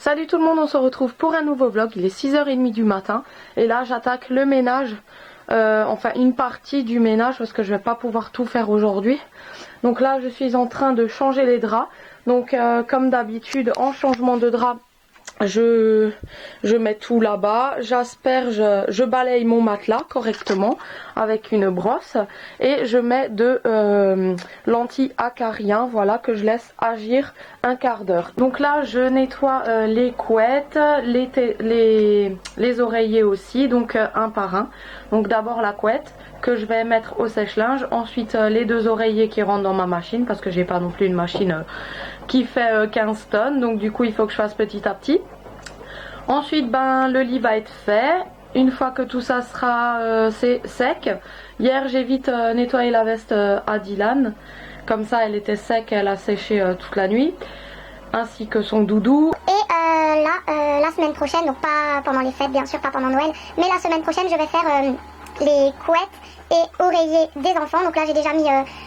Salut tout le monde, on se retrouve pour un nouveau vlog. Il est 6h30 du matin et là j'attaque le ménage, enfin une partie du ménage parce que je vais pas pouvoir tout faire aujourd'hui. Donc là je suis en train de changer les draps. Donc comme d'habitude en changement de drap, je mets tout là-bas, j'asperge, je balaye mon matelas correctement avec une brosse et je mets de l'anti-acarien, voilà, que je laisse agir un quart d'heure. Donc là je nettoie les couettes, les oreillers aussi, donc un par un. Donc d'abord la couette que je vais mettre au sèche-linge, ensuite les deux oreillers qui rentrent dans ma machine parce que j'ai pas non plus une machine qui fait 15 tonnes, donc du coup il faut que je fasse petit à petit. Ensuite le lit va être fait. Une fois que tout ça sera sec, hier j'ai vite nettoyé la veste à Dylan, comme ça elle était sec, elle a séché toute la nuit, ainsi que son doudou. Et la semaine prochaine, donc pas pendant les fêtes bien sûr, pas pendant Noël, mais la semaine prochaine je vais faire les couettes et oreillers des enfants. Donc là j'ai déjà mis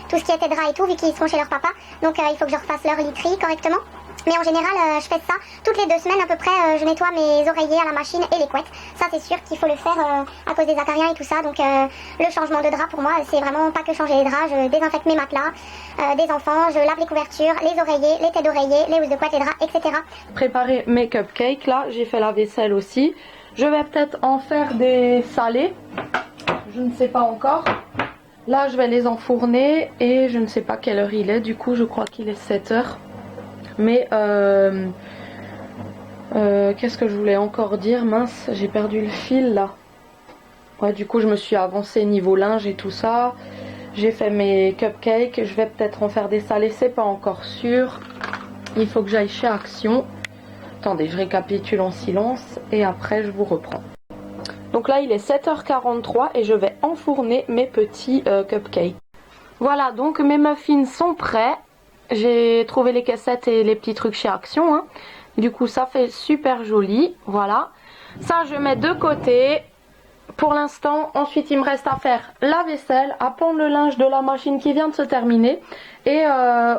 tout ce qui était drap et tout vu qu'ils seront chez leur papa, donc il faut que je refasse leur literie correctement. Mais en général je fais ça toutes les 2 semaines à peu près, je nettoie mes oreillers à la machine et les couettes. Ça c'est sûr qu'il faut le faire à cause des acariens et tout ça. Donc le changement de drap pour moi c'est vraiment pas que changer les draps, je désinfecte mes matelas des enfants, je lave les couvertures, les oreillers, les têtes d'oreiller, les housses de couette, les draps, etc. Préparer mes cupcakes, là j'ai fait la vaisselle aussi. Je vais peut-être en faire des salés, je ne sais pas encore. Là je vais les enfourner et je ne sais pas quelle heure il est, du coup je crois qu'il est 7h. Mais qu'est-ce que je voulais encore dire, mince, j'ai perdu le fil là. Ouais, du coup je me suis avancée niveau linge et tout ça. J'ai fait mes cupcakes, je vais peut-être en faire des salés, c'est pas encore sûr. Il faut que j'aille chez Action. Attendez, je récapitule en silence et après je vous reprends. Donc là il est 7h43 et je vais enfourner mes petits cupcakes. Voilà, donc mes muffins sont prêts. J'ai trouvé les caissettes et les petits trucs chez Action, hein. Du coup ça fait super joli, voilà. Ça je mets de côté pour l'instant. Ensuite il me reste à faire la vaisselle, à pendre le linge de la machine qui vient de se terminer. Et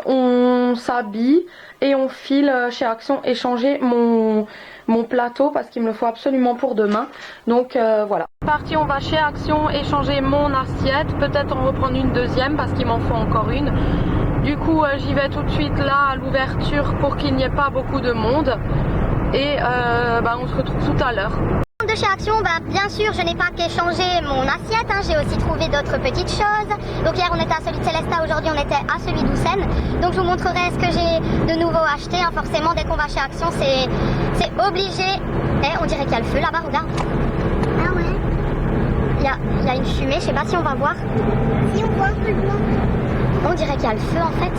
on s'habille et on file chez Action échanger mon plateau parce qu'il me le faut absolument pour demain. Donc voilà. Parti, on va chez Action échanger mon assiette, peut-être en reprendre une deuxième parce qu'il m'en faut encore une. Du coup j'y vais tout de suite là à l'ouverture pour qu'il n'y ait pas beaucoup de monde. Et on se retrouve tout à l'heure. De chez Action, bien sûr je n'ai pas qu'échangé mon assiette, hein, j'ai aussi trouvé d'autres petites choses. Donc hier on était à celui de Célesta, aujourd'hui on était à celui d'Houssen. Donc je vous montrerai ce que j'ai de nouveau acheté, hein. Forcément dès qu'on va chez Action c'est obligé. Et on dirait qu'il y a le feu là-bas, regarde. Ah ouais. Il y a une fumée, je sais pas si on va voir. Si on voit, on dirait qu'il y a le feu en fait.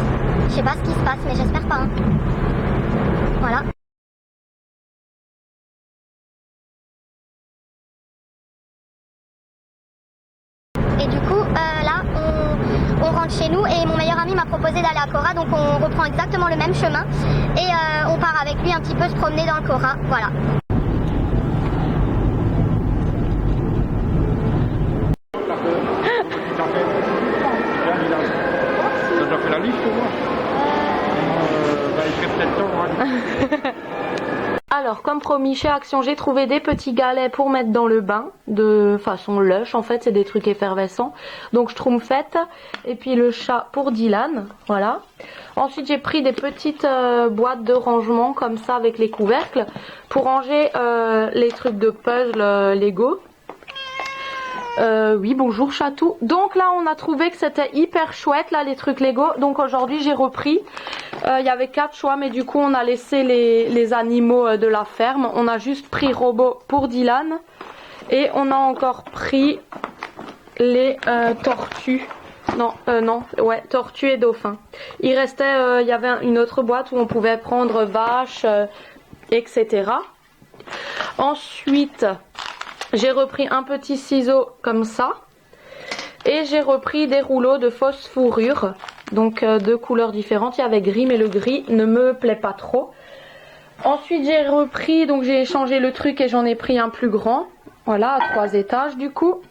Je sais pas ce qui se passe mais j'espère pas, hein. Voilà. Et du coup là on rentre chez nous et mon meilleur ami m'a proposé d'aller à Cora, donc on reprend exactement le même chemin et on part avec lui un petit peu se promener dans le Cora, voilà. Alors comme promis chez Action j'ai trouvé des petits galets pour mettre dans le bain de façon lush, en fait c'est des trucs effervescents, donc schtroumpfette et puis le chat pour Dylan, voilà. Ensuite j'ai pris des petites boîtes de rangement comme ça avec les couvercles pour ranger les trucs de puzzle Lego. Oui, bonjour chatou. Donc là on a trouvé que c'était hyper chouette là les trucs Lego, donc aujourd'hui j'ai repris. Il y avait 4 choix mais du coup on a laissé les animaux de la ferme. On a juste pris robot pour Dylan et on a encore pris les tortues. Ouais, tortues et dauphins. Il restait, il y avait une autre boîte où on pouvait prendre vaches, etc. Ensuite j'ai repris un petit ciseau comme ça. Et j'ai repris des rouleaux de fausse fourrure. Donc 2 couleurs différentes. Il y avait gris mais le gris ne me plaît pas trop. Ensuite j'ai repris, donc j'ai échangé le truc et j'en ai pris un plus grand. Voilà, à 3 étages du coup.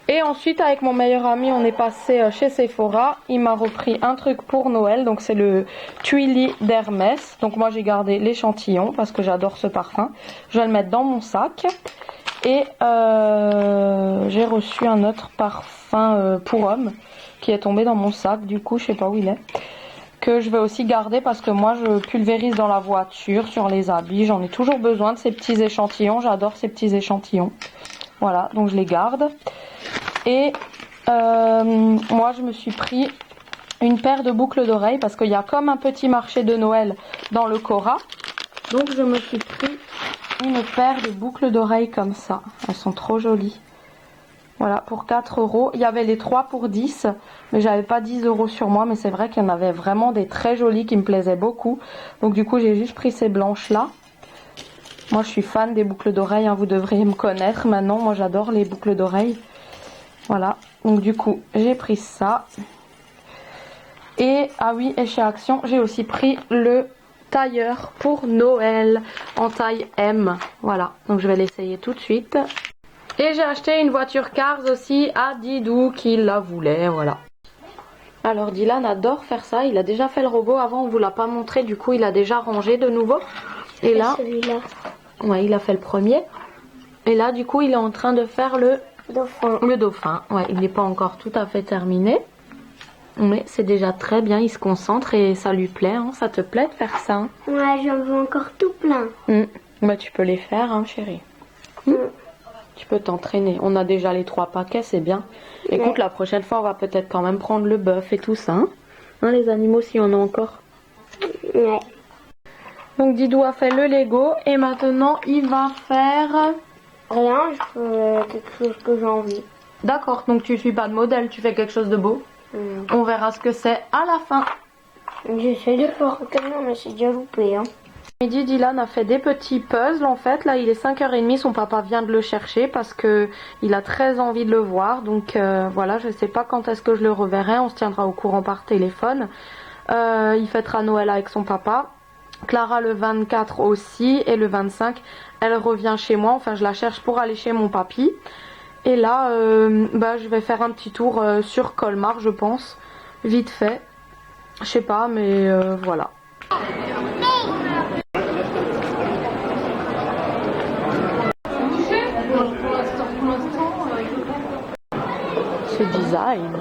Et ensuite avec mon meilleur ami on est passé chez Sephora. Il m'a repris un truc pour Noël. Donc c'est le Twilly d'Hermès. Donc moi j'ai gardé l'échantillon parce que j'adore ce parfum. Je vais le mettre dans mon sac. Et j'ai reçu un autre parfum pour homme qui est tombé dans mon sac. Du coup je sais pas où il est. Que je vais aussi garder parce que moi je pulvérise dans la voiture, sur les habits. J'en ai toujours besoin de ces petits échantillons. J'adore ces petits échantillons. Voilà, donc je les garde. Et moi je me suis pris une paire de boucles d'oreilles parce qu'il y a comme un petit marché de Noël dans le Cora. Donc je me suis pris une paire de boucles d'oreilles comme ça. Elles sont trop jolies. Voilà, pour 4 €. Il y avait les 3 pour 10, mais j'avais pas 10 € sur moi. Mais c'est vrai qu'il y en avait vraiment des très jolies qui me plaisaient beaucoup. Donc du coup j'ai juste pris ces blanches là. Moi je suis fan des boucles d'oreilles, hein, vous devriez me connaître maintenant. Moi j'adore les boucles d'oreilles. Voilà, donc du coup j'ai pris ça. Et ah oui, et chez Action j'ai aussi pris le tailleur pour Noël en taille M. Voilà, donc je vais l'essayer tout de suite. Et j'ai acheté une voiture Cars aussi à Didou qui la voulait, voilà. Alors Dylan adore faire ça, il a déjà fait le robot avant, on vous l'a pas montré, du coup il a déjà rangé de nouveau. Et là, celui-là. Ouais, il a fait le premier. Et là du coup il est en train de faire le Dauphin. Le dauphin, ouais, il n'est pas encore tout à fait terminé. Mais c'est déjà très bien, il se concentre et ça lui plaît. Hein. Ça te plaît de faire ça? Ouais, j'en veux encore tout plein. Bah, tu peux les faire, hein, chérie. Tu peux t'entraîner. On a déjà les 3 paquets, c'est bien. Écoute, la prochaine fois, on va peut-être quand même prendre le bœuf et tout ça. Hein, les animaux, s'il y en a encore. Ouais. Donc, Didou a fait le Lego et maintenant, il va faire... Rien, je fais quelque chose que j'ai envie. D'accord, donc tu suis pas de modèle, tu fais quelque chose de beau. On verra ce que c'est à la fin. J'essaie de faire tellement, mais c'est déjà loupé. Hein. Midi, Dylan a fait des petits puzzles en fait. Là, il est 5h30, son papa vient de le chercher parce que il a très envie de le voir. Donc voilà, je sais pas quand est-ce que je le reverrai. On se tiendra au courant par téléphone. Il fêtera Noël avec son papa. Clara le 24 aussi et le 25, elle revient chez moi. Enfin, je la cherche pour aller chez mon papy. Et là, je vais faire un petit tour sur Colmar, je pense. Vite fait. Je sais pas, mais voilà. Ce design.